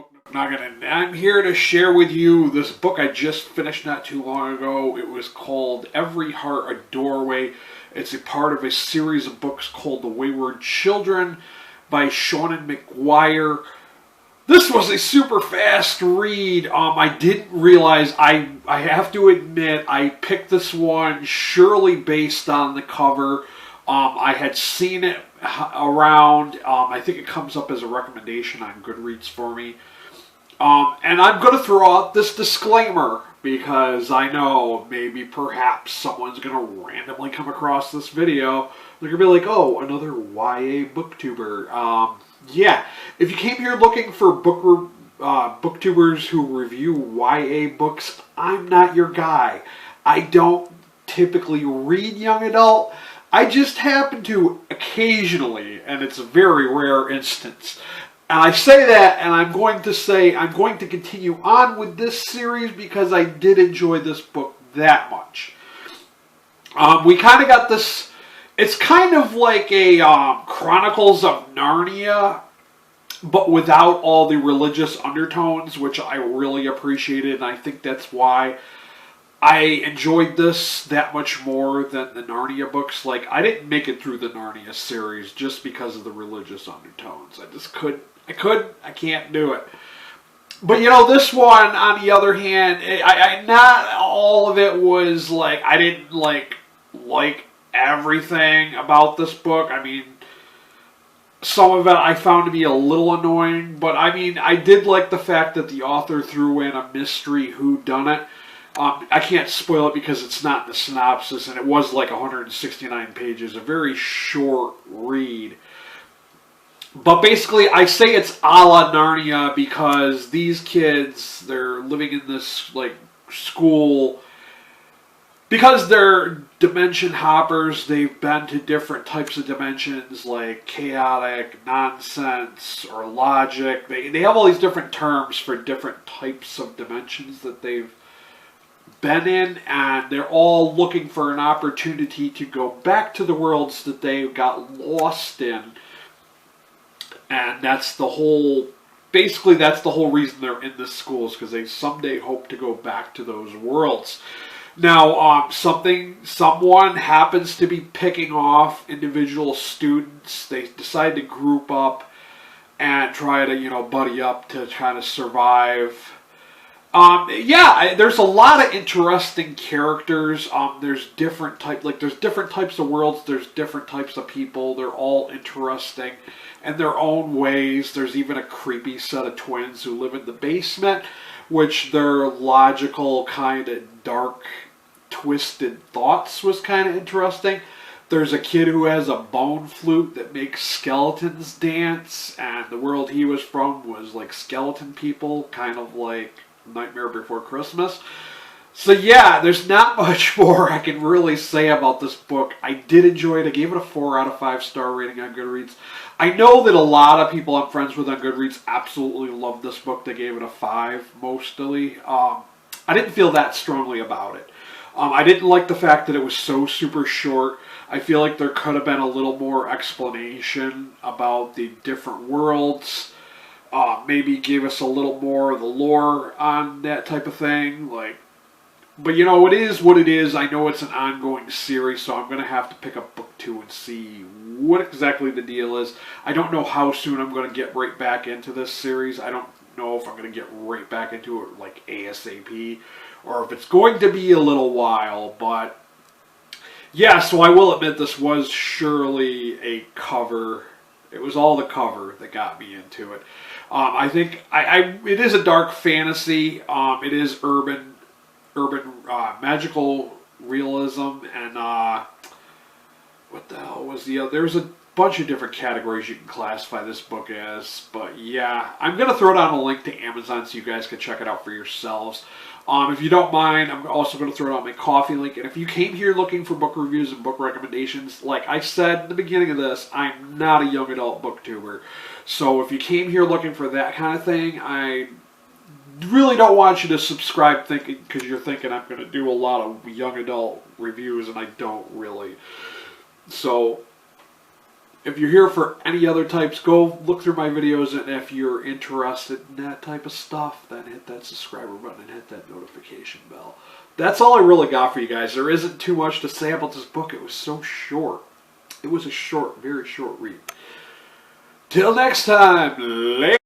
Book Nugget, and I'm here to share with you this book I just finished not too long ago. It was called Every Heart a Doorway. It's a part of a series of books called The Wayward Children by Seanan McGuire. This was a super fast read. I didn't realize, I have to admit, I picked this one surely based on the cover. I had seen it around. I think it comes up as a recommendation on Goodreads for me. And I'm going to throw out this disclaimer because I know maybe perhaps someone's going to randomly come across this video. They're going to be like, oh, another YA booktuber. Yeah, if you came here looking for booktubers who review YA books, I'm not your guy. I don't typically read young adult. I just happen to occasionally, and it's a very rare instance. And I say that, and I'm going to continue on with this series because I did enjoy this book that much. We kind of got this, it's kind of like a Chronicles of Narnia, but without all the religious undertones, which I really appreciated, and I think that's why I enjoyed this that much more than the Narnia books. Like, I didn't make it through the Narnia series just because of the religious undertones. I can't do it. But, you know, this one, on the other hand, not all of it was, like, I didn't, like everything about this book. I mean, some of it I found to be a little annoying, but, I mean, I did like the fact that the author threw in a mystery whodunit. I can't spoil it because it's not in the synopsis, and it was like 169 pages, a very short read. But basically, I say it's a la Narnia because these kids, they're living in this, like, school. Because they're dimension hoppers, they've been to different types of dimensions, like chaotic, nonsense, or logic. They have all these different terms for different types of dimensions that they've been in, and they're all looking for an opportunity to go back to the worlds that they got lost in. And that's the whole, basically that's the whole reason they're in this school, is because they someday hope to go back to those worlds. Now, someone happens to be picking off individual students. They decide to group up and try to, buddy up to kind of survive. Yeah, there's a lot of interesting characters. There's different types of worlds. There's different types of people. They're all interesting in their own ways. There's even a creepy set of twins who live in the basement, which their logical, kind of dark, twisted thoughts was kind of interesting. There's a kid who has a bone flute that makes skeletons dance, and the world he was from was like skeleton people, kind of like Nightmare Before Christmas. So yeah, there's not much more I can really say about this book. I did enjoy it. I gave it a 4 out of 5 star rating on Goodreads. I know that a lot of people I'm friends with on Goodreads absolutely love this book. They gave it a 5 mostly. I didn't feel that strongly about it. I didn't like the fact that it was so super short. I feel like there could have been a little more explanation about the different worlds. Maybe give us a little more of the lore on that type of thing. But it is what it is. I know it's an ongoing series, so I'm going to have to pick up book 2 and see what exactly the deal is. I don't know how soon I'm going to get right back into this series. I don't know if I'm going to get right back into it like ASAP, or if it's going to be a little while. But yeah, so I will admit this was surely a cover. It was all the cover that got me into it. I think it is a dark fantasy. It is urban magical realism, and what the hell was the other? There's a bunch of different categories you can classify this book as. But yeah, I'm gonna throw down a link to Amazon so you guys can check it out for yourselves. If you don't mind, I'm also going to throw out my Ko-fi link. And if you came here looking for book reviews and book recommendations, like I said in the beginning of this, I'm not a young adult booktuber. So if you came here looking for that kind of thing, I really don't want you to subscribe because you're thinking I'm going to do a lot of young adult reviews, and I don't really. So If you're here for any other types, go look through my videos, and if you're interested in that type of stuff, then hit that subscriber button and hit that notification bell. That's all I really got for you guys. There isn't too much to say about this book. It was so short. It was a short, very short read. Till next time, later.